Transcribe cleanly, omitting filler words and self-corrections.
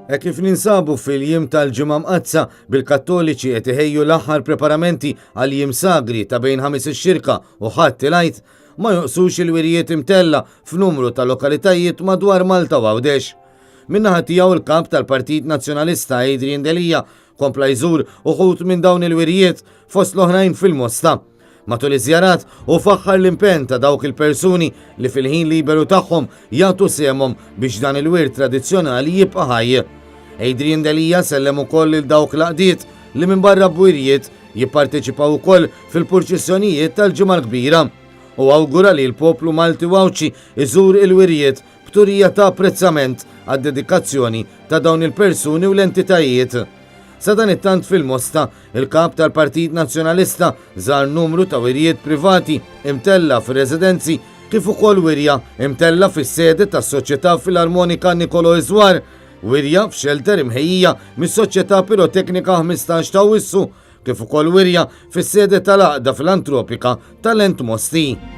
Kif ninsabu fil-jiem tal-ġimgħa mqazza bil-Kattoliċi qed iħejju l-aħħar preparamenti għal jiem sagri ta' bejn ħames ix-xirka u ħadd il-Għid, ma joqsux il-wirjiet imtella f'numru ta' lokalitajiet madwar Malta u Għawdex. Min-naħa tiegħu il-kap tal-Partit Nazzjonalista Adrian Delija kompla jżur uħud minn dawn il-wirjiet fost l-oħrajn fil-Mosta. Matul iż-żjarat u faħħar l-impenn ta' dawk il-persuni li fil-ħin liberu tagħhom jagħtu semhom biex dan il-wirt tradizzjonali jibqa' ħaj. Adrian Delija sellem ukoll il dawk l-qdiet li minn barra bwirjiet jipparteċipaw ukoll fil-purċissjonijiet tal-ġimgħa l-kbira u awgura li l-poplu Malti Wawċi iżur il-wirjiet b'turija ta' apprezzament għad-dedikazzjoni ta' dawn il-persuni u l-entitajiet. Sa dan it-tant fil-Mosta, il-kap tal-Partit Nazzjonalista żar numru ta' wirjiet privati imtella fir-residenzi kif ukoll wirja imtella fis-sede tas-Soċjetà Filarmonika Nikolò Iżwar, wirja f'xelter imħejjija mis-Soċjetà Piroteknika 15 ta' Awwissu, kif ukoll wirja fis-sede tal-Għaqda Filantropika tal-Ent Mosti.